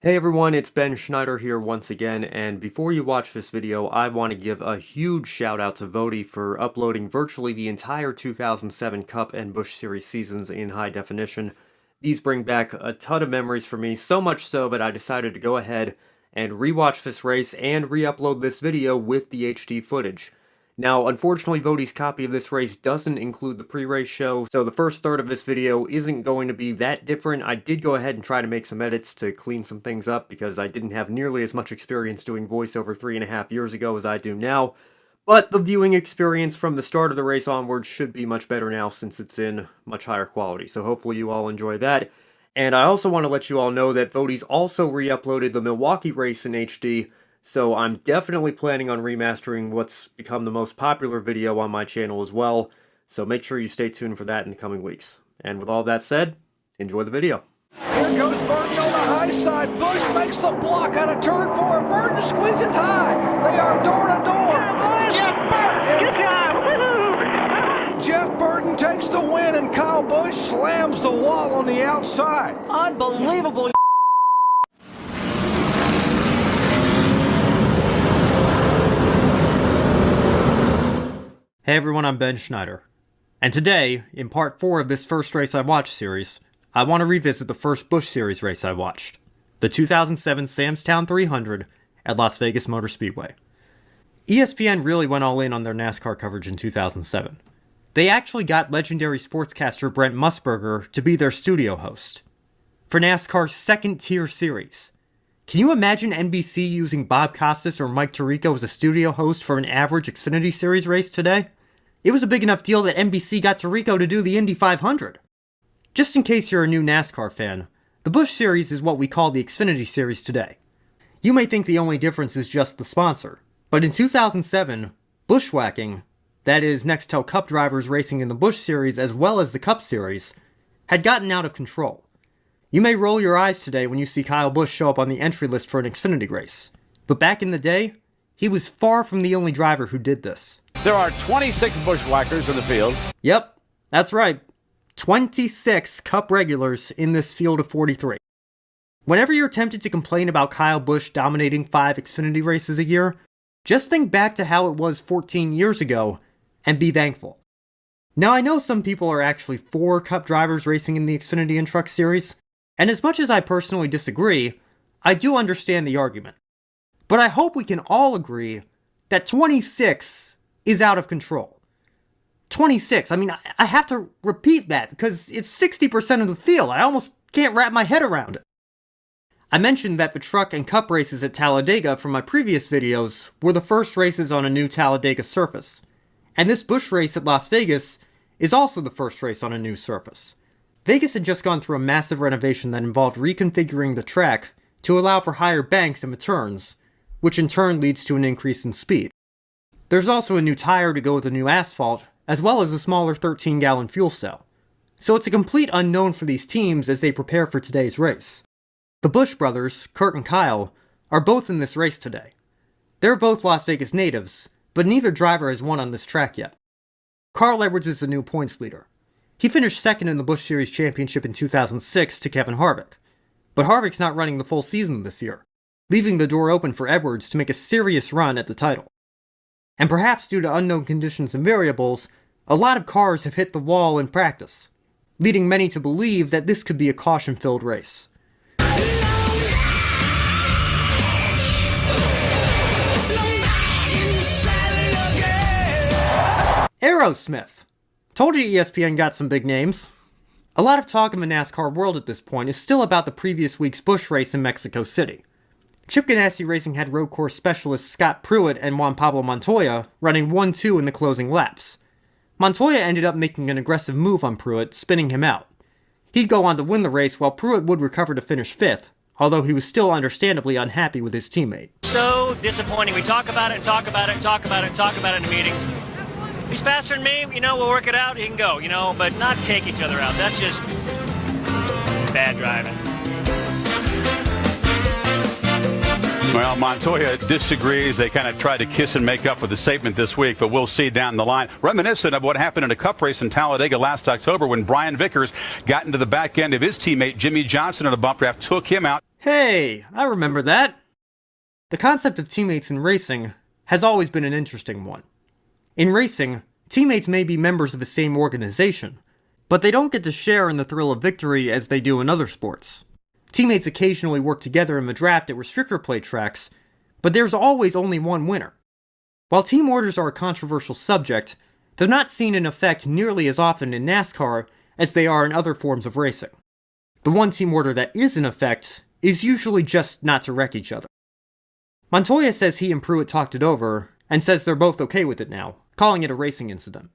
Hey everyone, it's Ben Schneider here once again, and before you watch this video, I want to give a huge shout out to Vody for uploading virtually the entire 2007 Cup and Busch Series seasons in high definition. These bring back a ton of memories for me, so much so that I decided to go ahead and rewatch this race and re-upload this video with the HD footage. Now, unfortunately, Vody's copy of this race doesn't include the pre-race show, so the first third of this video isn't going to be that different. I did go ahead and try to make some edits to clean some things up because I didn't have nearly as much experience doing voiceover 3.5 years ago as I do now, but the viewing experience from the start of the race onwards should be much better now since it's in much higher quality, so hopefully you all enjoy that. And I also want to let you all know that Vody's also re-uploaded the Milwaukee race in HD, so I'm definitely planning on remastering what's become the most popular video on my channel as well, so make sure you stay tuned for that in the coming weeks. And with all that said, enjoy the video. Here goes Burton on the high side. Busch makes the block out of turn 4. Burton squeezes high. They are door to door. Jeff Burton! Good job! Woo-hoo! Jeff Burton takes the win, and Kyle Busch slams the wall on the outside. Unbelievable. Hey everyone, I'm Ben Schneider. And today, in part 4 of this First Race I Watched series, I want to revisit the first Busch Series race I watched, the 2007 Samstown 300 at Las Vegas Motor Speedway. ESPN really went all in on their NASCAR coverage in 2007. They actually got legendary sportscaster Brent Musburger to be their studio host for NASCAR's second-tier series. Can you imagine NBC using Bob Costas or Mike Tirico as a studio host for an average Xfinity Series race today? It was a big enough deal that NBC got Tirico to do the Indy 500. Just in case you're a new NASCAR fan, the Busch Series is what we call the Xfinity Series today. You may think the only difference is just the sponsor, but in 2007, bushwhacking, that is Nextel Cup drivers racing in the Busch Series as well as the Cup Series, had gotten out of control. You may roll your eyes today when you see Kyle Busch show up on the entry list for an Xfinity race, but back in the day, he was far from the only driver who did this. There are 26 bushwhackers in the field. Yep, that's right. 26 Cup regulars in this field of 43. Whenever you're tempted to complain about Kyle Busch dominating 5 Xfinity races a year, just think back to how it was 14 years ago and be thankful. Now, I know some people are actually for Cup drivers racing in the Xfinity and Truck Series, and as much as I personally disagree, I do understand the argument. But I hope we can all agree that 26 is out of control. 26, I mean, I have to repeat that because it's 60% of the field. I almost can't wrap my head around it. I mentioned that the Truck and Cup races at Talladega from my previous videos were the first races on a new Talladega surface. And this Busch race at Las Vegas is also the first race on a new surface. Vegas had just gone through a massive renovation that involved reconfiguring the track to allow for higher banks and turns, which in turn leads to an increase in speed. There's also a new tire to go with the new asphalt, as well as a smaller 13-gallon fuel cell. So it's a complete unknown for these teams as they prepare for today's race. The Busch brothers, Kurt and Kyle, are both in this race today. They're both Las Vegas natives, but neither driver has won on this track yet. Carl Edwards is the new points leader. He finished second in the Busch Series Championship in 2006 to Kevin Harvick. But Harvick's not running the full season this year, leaving the door open for Edwards to make a serious run at the title. And perhaps due to unknown conditions and variables, a lot of cars have hit the wall in practice, leading many to believe that this could be a caution-filled race. Aerosmith. Told you ESPN got some big names. A lot of talk in the NASCAR world at this point is still about the previous week's Busch race in Mexico City. Chip Ganassi Racing had road course specialists Scott Pruitt and Juan Pablo Montoya running 1-2 in the closing laps. Montoya ended up making an aggressive move on Pruitt, spinning him out. He'd go on to win the race while Pruitt would recover to finish 5th, although he was still understandably unhappy with his teammate. So disappointing. We talk about it and talk about it and talk about it and talk about it in meetings. If he's faster than me, we'll work it out, he can go, but not take each other out. That's just bad driving. Well, Montoya disagrees. They kind of tried to kiss and make up with the statement this week, but we'll see down the line. Reminiscent of what happened in a Cup race in Talladega last October when Brian Vickers got into the back end of his teammate Jimmy Johnson in a bump draft, took him out. Hey, I remember that. The concept of teammates in racing has always been an interesting one. In racing, teammates may be members of the same organization, but they don't get to share in the thrill of victory as they do in other sports. Teammates occasionally work together in the draft at restrictor plate tracks, but there's always only one winner. While team orders are a controversial subject, they're not seen in effect nearly as often in NASCAR as they are in other forms of racing. The one team order that is in effect is usually just not to wreck each other. Montoya says he and Pruitt talked it over, and says they're both okay with it now, calling it a racing incident.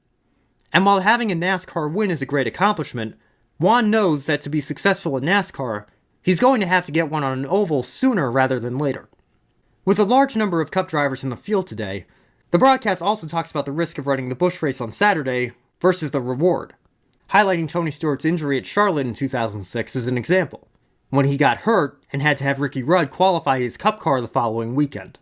And while having a NASCAR win is a great accomplishment, Juan knows that to be successful in NASCAR, he's going to have to get one on an oval sooner rather than later. With a large number of Cup drivers in the field today, the broadcast also talks about the risk of running the Busch race on Saturday versus the reward, highlighting Tony Stewart's injury at Charlotte in 2006 as an example, when he got hurt and had to have Ricky Rudd qualify his Cup car the following weekend.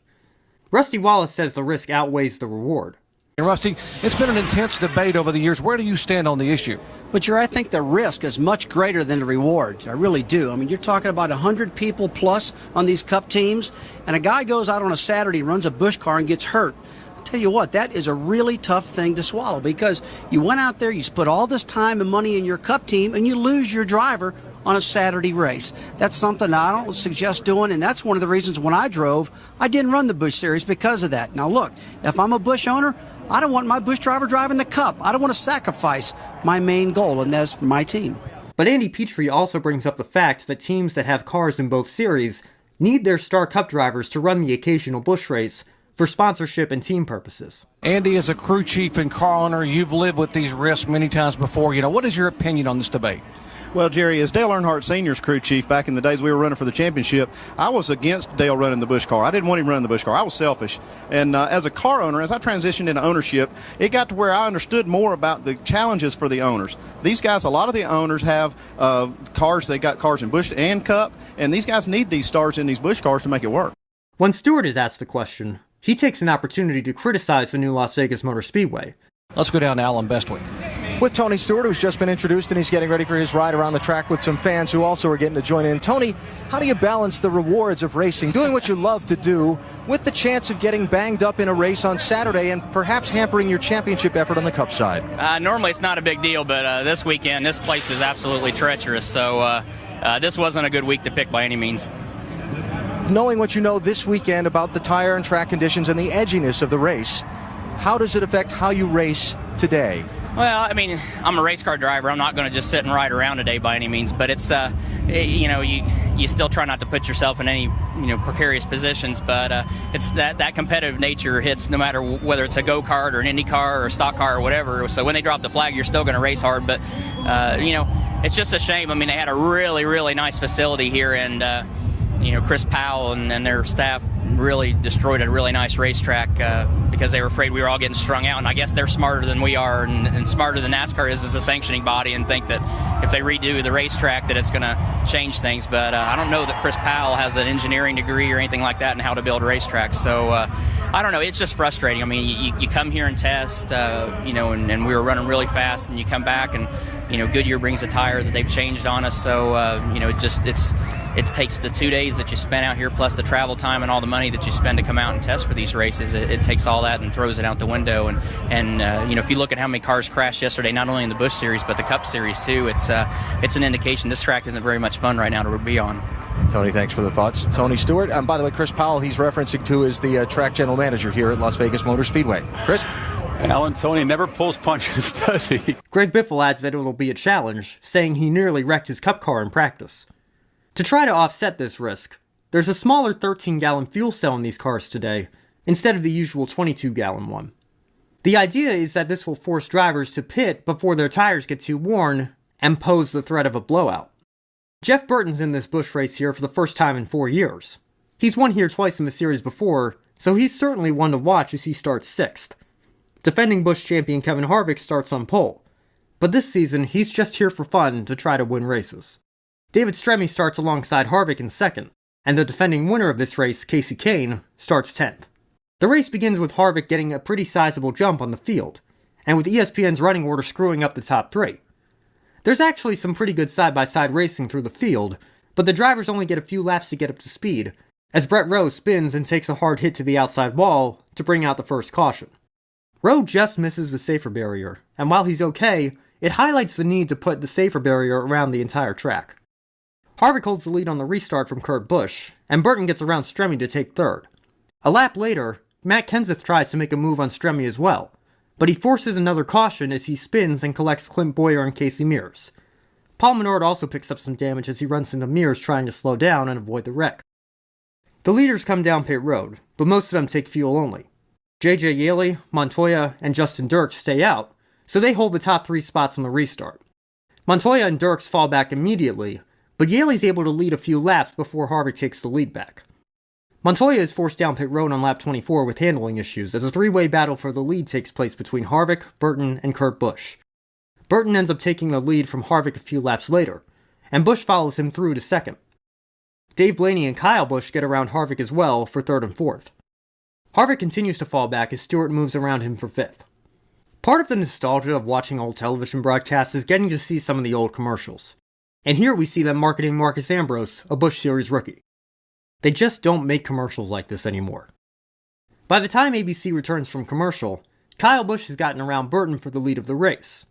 Rusty Wallace says the risk outweighs the reward. Rusty, it's been an intense debate over the years. Where do you stand on the issue? But I think the risk is much greater than the reward. I really do. I mean, you're talking about 100 people plus on these Cup teams, and a guy goes out on a Saturday, runs a Busch car, and gets hurt. I tell you what, that is a really tough thing to swallow, because you went out there, you put all this time and money in your Cup team, and you lose your driver on a Saturday race. That's something I don't suggest doing, and that's one of the reasons when I drove, I didn't run the Busch Series because of that. Now look, if I'm a Busch owner, I don't want my Busch driver driving the Cup. I don't want to sacrifice my main goal, and that's my team. But Andy Petrie also brings up the fact that teams that have cars in both series need their star Cup drivers to run the occasional Busch race for sponsorship and team purposes. Andy, as a crew chief and car owner, you've lived with these risks many times before. What is your opinion on this debate? Well, Jerry, as Dale Earnhardt Sr.'s crew chief back in the days we were running for the championship, I was against Dale running the Busch car. I didn't want him running the Busch car. I was selfish. And as a car owner, as I transitioned into ownership, it got to where I understood more about the challenges for the owners. These guys, a lot of the owners have cars. They got cars in Busch and Cup, and these guys need these stars in these Busch cars to make it work. When Stewart is asked the question, he takes an opportunity to criticize the new Las Vegas Motor Speedway. Let's go down to Alan Bestwick. With Tony Stewart, who's just been introduced, and he's getting ready for his ride around the track with some fans who also are getting to join in. Tony, how do you balance the rewards of racing, doing what you love to do, with the chance of getting banged up in a race on Saturday and perhaps hampering your championship effort on the Cup side? Normally it's not a big deal, but this weekend, this place is absolutely treacherous, so this wasn't a good week to pick by any means. Knowing what you know this weekend about the tire and track conditions and the edginess of the race, how does it affect how you race today? Well, I mean, I'm a race car driver. I'm not going to just sit and ride around today by any means, but it's, you still try not to put yourself in any, precarious positions, but it's that competitive nature hits no matter whether it's a go-kart or an IndyCar or a stock car or whatever. So when they drop the flag, you're still going to race hard, but, it's just a shame. I mean, they had a really, really nice facility here, and, Chris Powell and their staff really destroyed a really nice racetrack because they were afraid we were all getting strung out. And I guess they're smarter than we are and smarter than NASCAR is as a sanctioning body, and think that if they redo the racetrack that it's going to change things. But I don't know that Chris Powell has an engineering degree or anything like that in how to build racetracks. So I don't know. It's just frustrating. I mean, you come here and test, and we were running really fast, and you come back and, Goodyear brings a tire that they've changed on us. So, it takes the 2 days that you spent out here plus the travel time and all the money that you spend to come out and test for these races. It takes all that and throws it out the window. And if you look at how many cars crashed yesterday, not only in the Busch Series but the Cup Series too, it's an indication this track isn't very much fun right now to be on. Tony, thanks for the thoughts. Tony Stewart. By the way, Chris Powell, he's referencing to is the track general manager here at Las Vegas Motor Speedway. Chris? Alan, Tony never pulls punches, does he? Greg Biffle adds that it'll be a challenge, saying he nearly wrecked his Cup car in practice. To try to offset this risk, there's a smaller 13-gallon fuel cell in these cars today, instead of the usual 22-gallon one. The idea is that this will force drivers to pit before their tires get too worn and pose the threat of a blowout. Jeff Burton's in this Busch race here for the first time in 4 years. He's won here twice in the series before, so he's certainly one to watch as he starts 6th. Defending Busch champion Kevin Harvick starts on pole, but this season he's just here for fun to try to win races. David Stremme starts alongside Harvick in 2nd, and the defending winner of this race, Casey Kane, starts 10th. The race begins with Harvick getting a pretty sizable jump on the field, and with ESPN's running order screwing up the top 3. There's actually some pretty good side-by-side racing through the field, But the drivers only get a few laps to get up to speed, as Brett Rowe spins and takes a hard hit to the outside wall to bring out the first caution. Rowe just misses the safer barrier, and while he's okay, it highlights the need to put the safer barrier around the entire track. Harvick holds the lead on the restart from Kurt Busch, and Burton gets around Stremme to take third. A lap later, Matt Kenseth tries to make a move on Stremme as well, but he forces another caution as he spins and collects Clint Bowyer and Casey Mears. Paul Menard also picks up some damage as he runs into Mears trying to slow down and avoid the wreck. The leaders come down pit road, but most of them take fuel only. JJ Yeley, Montoya, and Justin Dirks stay out, so they hold the top 3 spots on the restart. Montoya and Dirks fall back immediately, but Yeley's able to lead a few laps before Harvick takes the lead back. Montoya is forced down pit road on lap 24 with handling issues as a 3-way battle for the lead takes place between Harvick, Burton, and Kurt Busch. Burton ends up taking the lead from Harvick a few laps later, and Busch follows him through to second. Dave Blaney and Kyle Busch get around Harvick as well for third and fourth. Harvick continues to fall back as Stewart moves around him for fifth. Part of the nostalgia of watching old television broadcasts is getting to see some of the old commercials. And here we see them marketing Marcus Ambrose, a Busch Series rookie. They just don't make commercials like this anymore. By the time ABC returns from commercial, Kyle Busch has gotten around Burton for the lead of the race.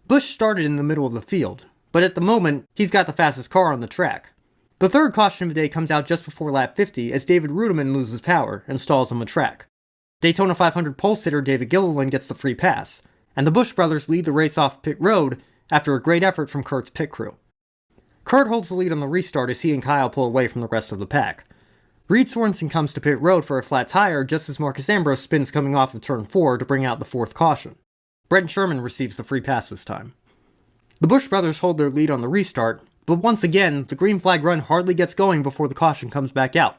Busch started in the middle of the field, but at the moment, he's got the fastest car on the track. The third caution of the day comes out just before lap 50 as David Rudiman loses power and stalls on the track. Daytona 500 pole sitter David Gilliland gets the free pass, and the Busch brothers lead the race off pit road after a great effort from Kurt's pit crew. Kurt holds the lead on the restart as he and Kyle pull away from the rest of the pack. Reed Sorensen comes to pit road for a flat tire just as Marcus Ambrose spins coming off of turn 4 to bring out the fourth caution. Brent Sherman receives the free pass this time. The Busch brothers hold their lead on the restart, but once again, the green flag run hardly gets going before the caution comes back out.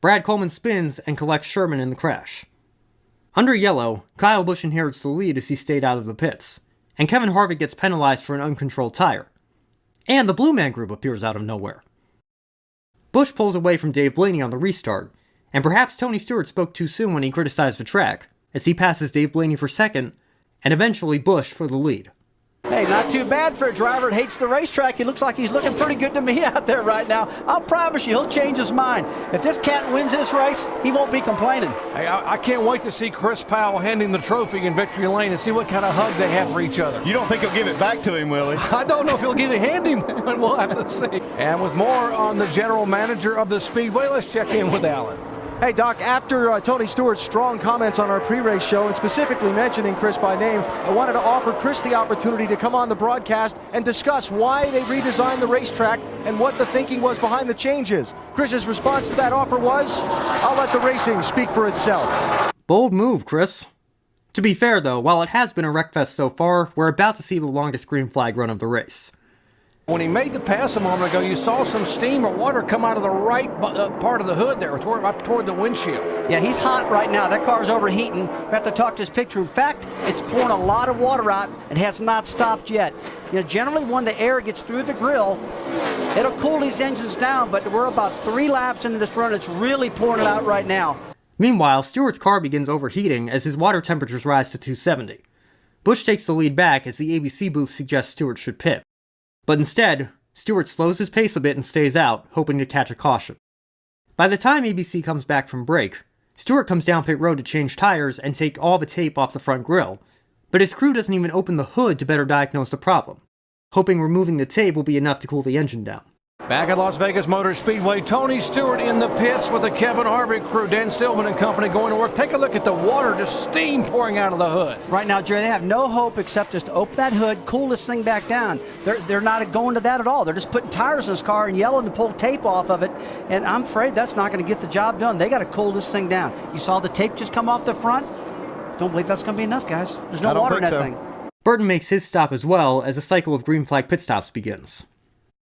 Brad Coleman spins and collects Sherman in the crash. Under yellow, Kyle Busch inherits the lead as he stayed out of the pits, and Kevin Harvick gets penalized for an uncontrolled tire. And the Blue Man Group appears out of nowhere. Busch pulls away from Dave Blaney on the restart, and perhaps Tony Stewart spoke too soon when he criticized the track, as he passes Dave Blaney for second, and eventually Busch for the lead. Hey, not too bad for a driver that hates the racetrack. He looks like he's looking pretty good to me out there right now. I'll promise you, he'll change his mind. If this cat wins this race, he won't be complaining. Hey, I can't wait to see Chris Powell handing the trophy in victory lane and see what kind of hug they have for each other. You don't think he'll give it back to him, will he? I don't know if he'll give it hand him, but we'll have to see. And with more on the general manager of the Speedway, let's check in with Alan. Hey, Doc, after Tony Stewart's strong comments on our pre-race show, and specifically mentioning Chris by name, I wanted to offer Chris the opportunity to come on the broadcast and discuss why they redesigned the racetrack and what the thinking was behind the changes. Chris's response to that offer was, I'll let the racing speak for itself. Bold move, Chris. To be fair, though, while it has been a wreckfest so far, we're about to see the longest green flag run of the race. When he made the pass a moment ago, you saw some steam or water come out of the right part of the hood there, up toward the windshield. Yeah, he's hot right now. That car's overheating. We have to talk to his picture. In fact, it's pouring a lot of water out and has not stopped yet. You know, generally when the air gets through the grill, it'll cool these engines down, but we're about 3 laps into this run. It's really pouring it out right now. Meanwhile, Stewart's car begins overheating as his water temperatures rise to 270. Busch takes the lead back as the ABC booth suggests Stewart should pit. But instead, Stewart slows his pace a bit and stays out, hoping to catch a caution. By the time ABC comes back from break, Stewart comes down pit road to change tires and take all the tape off the front grille, but his crew doesn't even open the hood to better diagnose the problem, hoping removing the tape will be enough to cool the engine down. Back at Las Vegas Motor Speedway, Tony Stewart in the pits with the Kevin Harvick crew, Dan Stillman and company going to work. Take a look at the water, just steam pouring out of the hood. Right now, Jerry, they have no hope except just to open that hood, cool this thing back down. They're not going to that at all. They're just putting tires in this car and yelling to pull tape off of it, and I'm afraid that's not going to get the job done. They got to cool this thing down. You saw the tape just come off the front? Don't believe that's going to be enough, guys. There's no water in that thing. Burton makes his stop as well as a cycle of green flag pit stops begins.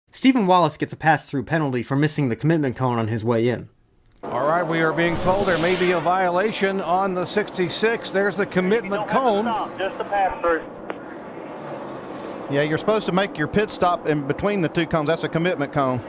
Stephen Wallace gets a pass-through penalty for missing the commitment cone on his way in. All right, we are being told there may be a violation on the 66. There's the commitment cone. Just a pass-through. Yeah, you're supposed to make your pit stop in between the 2 cones. That's a commitment cone.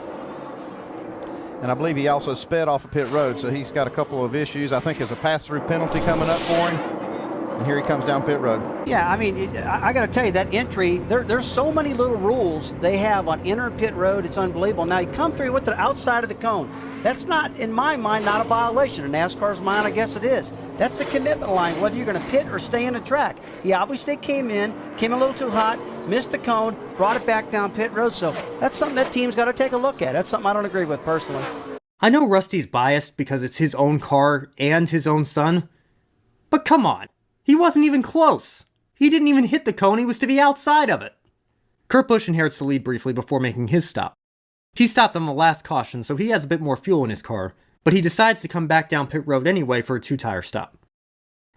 And I believe he also sped off of pit road, so he's got a couple of issues. I think there's a pass-through penalty coming up for him. And here he comes down pit road. Yeah, I mean, I got to tell you, that entry, there's so many little rules they have on inner pit road. It's unbelievable. Now, you come through with the outside of the cone. That's not, in my mind, not a violation. In NASCAR's mind, I guess it is. That's the commitment line, whether you're going to pit or stay in the track. He obviously came a little too hot, missed the cone, brought it back down pit road. So that's something that team's got to take a look at. That's something I don't agree with personally. I know Rusty's biased because it's his own car and his own son, but come on. He wasn't even close. He didn't even hit the cone, he was to the outside of it. Kurt Busch inherits the lead briefly before making his stop. He stopped on the last caution, so he has a bit more fuel in his car, but he decides to come back down pit road anyway for a 2-tire stop.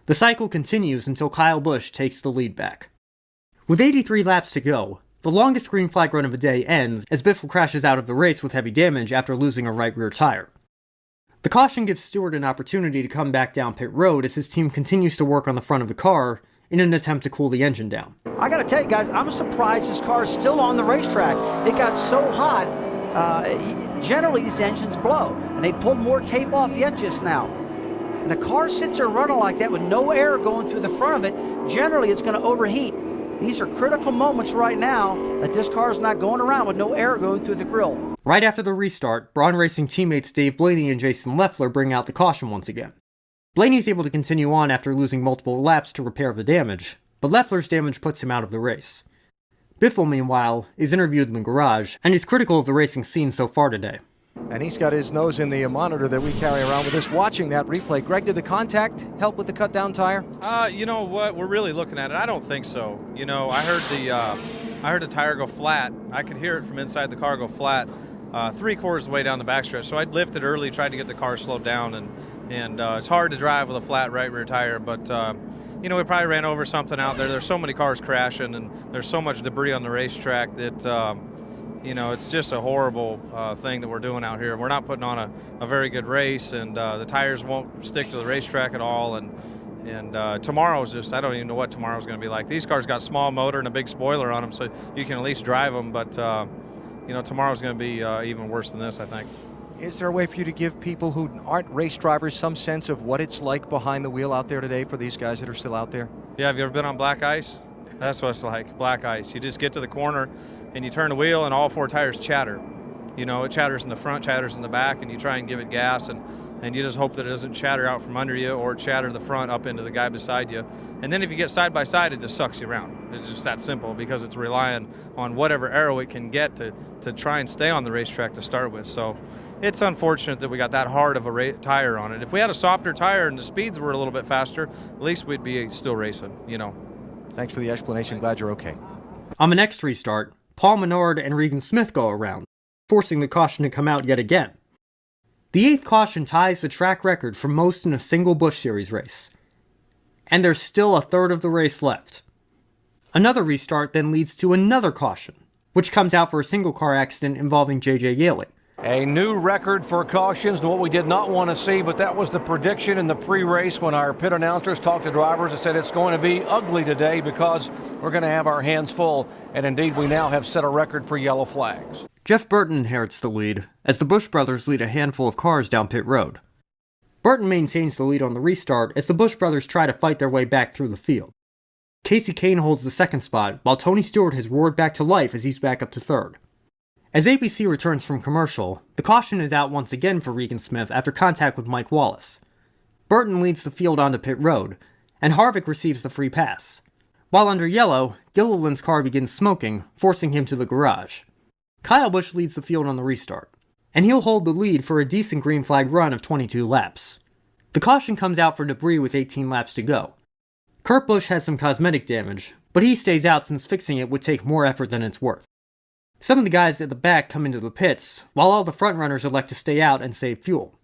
The cycle continues until Kyle Busch takes the lead back. With 83 laps to go, the longest green flag run of the day ends as Biffle crashes out of the race with heavy damage after losing a right rear tire. The caution gives Stewart an opportunity to come back down pit road as his team continues to work on the front of the car in an attempt to cool the engine down. I got to tell you guys, I'm surprised this car is still on the racetrack. It got so hot, generally these engines blow, and they pulled more tape off yet just now. And the car sits there running like that with no air going through the front of it, generally it's going to overheat. These are critical moments right now that this car is not going around with no air going through the grill. Right after the restart, Braun Racing teammates Dave Blaney and Jason Leffler bring out the caution once again. Blaney is able to continue on after losing multiple laps to repair the damage, but Leffler's damage puts him out of the race. Biffle, meanwhile, is interviewed in the garage and is critical of the racing scene so far today. And he's got his nose in the monitor that we carry around with us, watching that replay. Greg, did the contact help with the cut-down tire? You know what? We're really looking at it. I don't think so. You know, I heard the tire go flat. I could hear it from inside the car go flat 3/4 of the way down the backstretch. So I lifted early, tried to get the car slowed down, and it's hard to drive with a flat right rear tire. But you know, we probably ran over something out there. There's so many cars crashing, and there's so much debris on the racetrack that. You know, it's just a horrible thing that we're doing out here. We're not putting on a very good race, and the tires won't stick to the racetrack at all. And tomorrow's just, I don't even know what tomorrow's going to be like. These cars got small motor and a big spoiler on them, so you can at least drive them. But, you know, tomorrow's going to be even worse than this, I think. Is there a way for you to give people who aren't race drivers some sense of what it's like behind the wheel out there today for these guys that are still out there? Yeah, have you ever been on black ice? That's what it's like, black ice. You just get to the corner and you turn the wheel and all 4 tires chatter. You know, it chatters in the front, chatters in the back, and you try and give it gas, and you just hope that it doesn't chatter out from under you or chatter the front up into the guy beside you. And then if you get side by side, it just sucks you around. It's just that simple because it's relying on whatever arrow it can get to try and stay on the racetrack to start with. So it's unfortunate that we got that hard of a tire on it. If we had a softer tire and the speeds were a little bit faster, at least we'd be still racing, you know. Thanks for the explanation. Glad you're okay. On the next restart, Paul Menard and Regan Smith go around, forcing the caution to come out yet again. The 8th caution ties the track record for most in a single Busch Series race. And there's still a third of the race left. Another restart then leads to another caution, which comes out for a single car accident involving J.J. Yaley. A new record for cautions, and what we did not want to see, but that was the prediction in the pre-race when our pit announcers talked to drivers and said it's going to be ugly today because we're going to have our hands full. And indeed, we now have set a record for yellow flags. Jeff Burton inherits the lead, as the Busch brothers lead a handful of cars down pit road. Burton maintains the lead on the restart as the Busch brothers try to fight their way back through the field. Casey Kane holds the second spot, while Tony Stewart has roared back to life as he's back up to third. As ABC returns from commercial, the caution is out once again for Regan Smith after contact with Mike Wallace. Burton leads the field onto pit road, and Harvick receives the free pass. While under yellow, Gilliland's car begins smoking, forcing him to the garage. Kyle Busch leads the field on the restart, and he'll hold the lead for a decent green flag run of 22 laps. The caution comes out for debris with 18 laps to go. Kurt Busch has some cosmetic damage, but he stays out since fixing it would take more effort than it's worth. Some of the guys at the back come into the pits, while all the front runners elect to stay out and save fuel.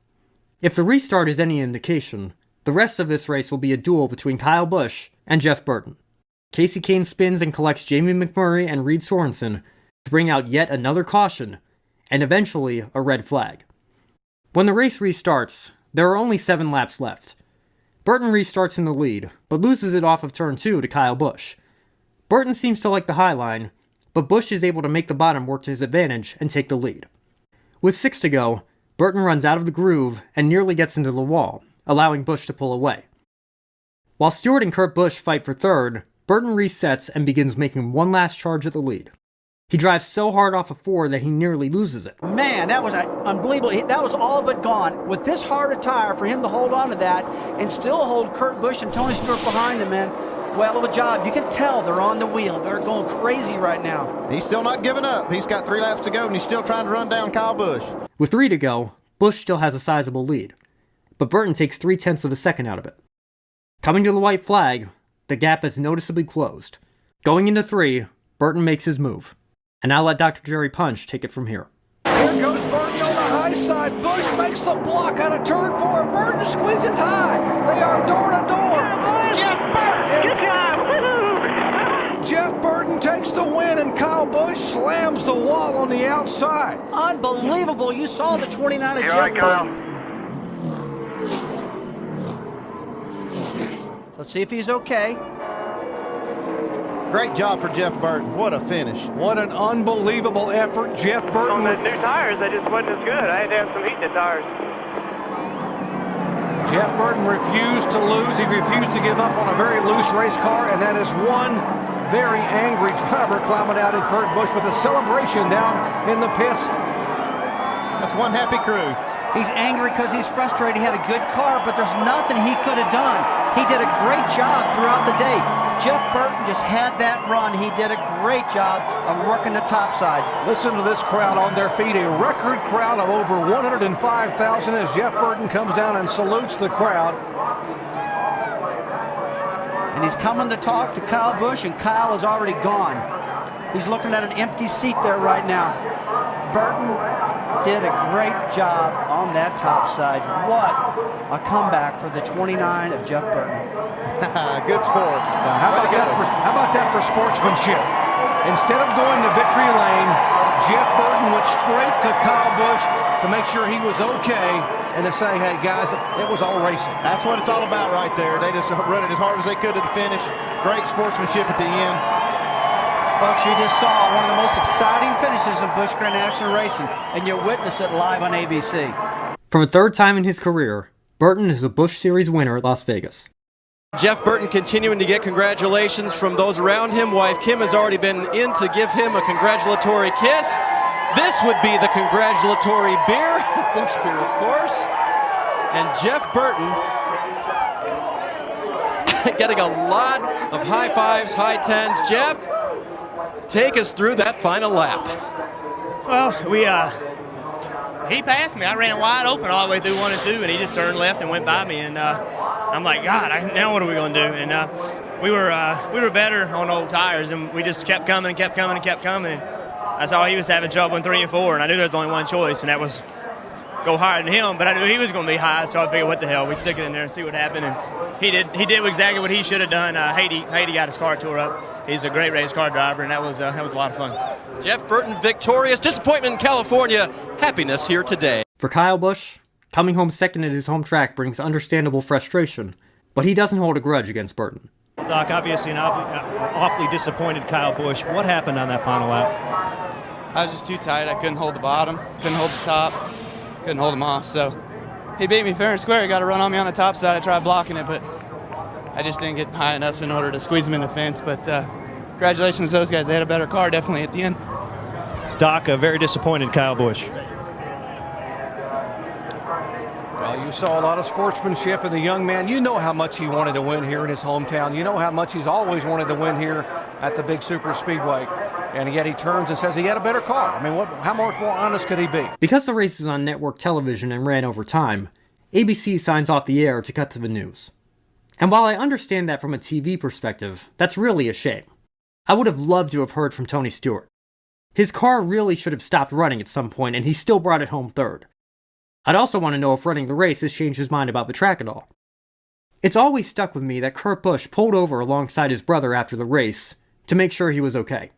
If the restart is any indication, the rest of this race will be a duel between Kyle Busch and Jeff Burton. Casey Kane spins and collects Jamie McMurray and Reed Sorensen to bring out yet another caution, and eventually a red flag. When the race restarts, there are only 7 laps left. Burton restarts in the lead, but loses it off of turn 2 to Kyle Busch. Burton seems to like the high line, but Busch is able to make the bottom work to his advantage and take the lead. With 6 to go, Burton runs out of the groove and nearly gets into the wall, allowing Busch to pull away. While Stewart and Kurt Busch fight for third, Burton resets and begins making one last charge at the lead. He drives so hard off of 4 that he nearly loses it. Man, that was unbelievable. That was all but gone. With this hard a tire, for him to hold on to that and still hold Kurt Busch and Tony Stewart behind him, man, well of a job. You can tell they're on the wheel. They're going crazy right now. He's still not giving up. He's got 3 laps to go, and he's still trying to run down Kyle Busch. With 3 to go, Busch still has a sizable lead, but Burton takes 0.3 of a second out of it. Coming to the white flag, the gap is noticeably closed. Going into 3, Burton makes his move. And I'll let Dr. Jerry Punch take it from here. Here goes Burton on the high side. Busch makes the block out of turn 4. Burton squeezes high. They are door to door. Jeff Burton! Good job! Woo-hoo! Jeff Burton takes the win, and Kyle Busch slams the wall on the outside. Unbelievable. You saw the 29 of Here Jeff I come. Burton. Let's see if he's okay. Great job for Jeff Burton. What a finish. What an unbelievable effort. Jeff Burton. On the new tires, they just wasn't as good. I had to have some heat in the tires. Jeff Burton refused to lose. He refused to give up on a very loose race car, and that is one very angry driver climbing out in Kurt Busch with a celebration down in the pits. That's one happy crew. He's angry because he's frustrated. He had a good car, but there's nothing he could have done. He did a great job throughout the day. Jeff Burton just had that run. He did a great job of working the top side. Listen to this crowd on their feet. A record crowd of over 105,000 as Jeff Burton comes down and salutes the crowd. And he's coming to talk to Kyle Busch, and Kyle is already gone. He's looking at an empty seat there right now. Burton did a great job on that top side. What a comeback for the 29 of Jeff Burton. Good sport. How about that for sportsmanship? Instead of going to victory lane, Jeff Burton went straight to Kyle Busch to make sure he was okay and to say, hey, guys, it was all racing. That's what it's all about right there. They just run it as hard as they could to the finish. Great sportsmanship at the end. Folks, you just saw one of the most exciting finishes in Busch Grand National Racing, and you witnessed it live on ABC. For the 3rd time in his career, Burton is a Busch Series winner at Las Vegas. Jeff Burton continuing to get congratulations from those around him. Wife Kim has already been in to give him a congratulatory kiss. This would be the congratulatory beer, Busch beer, of course. And Jeff Burton getting a lot of high fives, high tens. Jeff, take us through that final lap. Well, he passed me. I ran wide open all the way through 1 and 2, and he just turned left and went by me. And I'm like, God, now what are we going to do? And we were better on old tires, and we just kept coming and kept coming and kept coming. And I saw he was having trouble in 3 and 4, and I knew there was only one choice, and that was go higher than him. But I knew he was going to be high, so I figured, what the hell? We'd stick it in there and see what happened. And he did exactly what he should have done. Haiti got his car tore up. He's a great race car driver, and that was a lot of fun. Jeff Burton victorious. Disappointment in California. Happiness here today. For Kyle Busch, coming home second at his home track brings understandable frustration, but he doesn't hold a grudge against Burton. Doc, obviously an awfully disappointed Kyle Busch. What happened on that final lap? I was just too tight. I couldn't hold the bottom, couldn't hold the top, couldn't hold him off. So he beat me fair and square. He got a run on me on the top side. I tried blocking it, but I just didn't get high enough in order to squeeze him in the fence. But congratulations to those guys. They had a better car definitely at the end. Doc, a very disappointed Kyle Busch. Well, you saw a lot of sportsmanship in the young man. You know how much he wanted to win here in his hometown. You know how much he's always wanted to win here at the big super speedway. And yet he turns and says he had a better car. I mean, how more honest could he be? Because the race is on network television and ran over time, ABC signs off the air to cut to the news. And while I understand that from a TV perspective, that's really a shame. I would have loved to have heard from Tony Stewart. His car really should have stopped running at some point, and he still brought it home third. I'd also want to know if running the race has changed his mind about the track at all. It's always stuck with me that Kurt Busch pulled over alongside his brother after the race to make sure he was okay.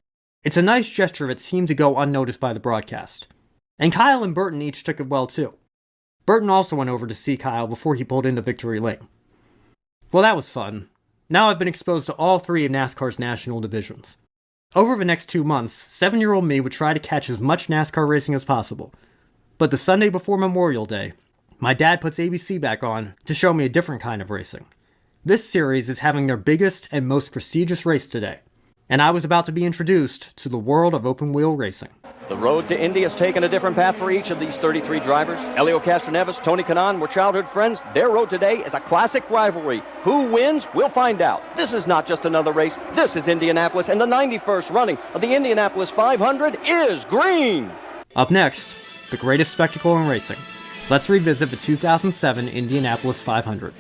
It's a nice gesture that seemed to go unnoticed by the broadcast. And Kyle and Burton each took it well too. Burton also went over to see Kyle before he pulled into victory lane. Well, that was fun. Now I've been exposed to all 3 of NASCAR's national divisions. Over the next 2 months, 7-year-old me would try to catch as much NASCAR racing as possible. But the Sunday before Memorial Day, my dad puts ABC back on to show me a different kind of racing. This series is having their biggest and most prestigious race today, and I was about to be introduced to the world of open-wheel racing. The road to Indy has taken a different path for each of these 33 drivers. Elio Castroneves, Tony Kanaan were childhood friends. Their road today is a classic rivalry. Who wins? We'll find out. This is not just another race. This is Indianapolis, and the 91st running of the Indianapolis 500 is green. Up next, the greatest spectacle in racing. Let's revisit the 2007 Indianapolis 500.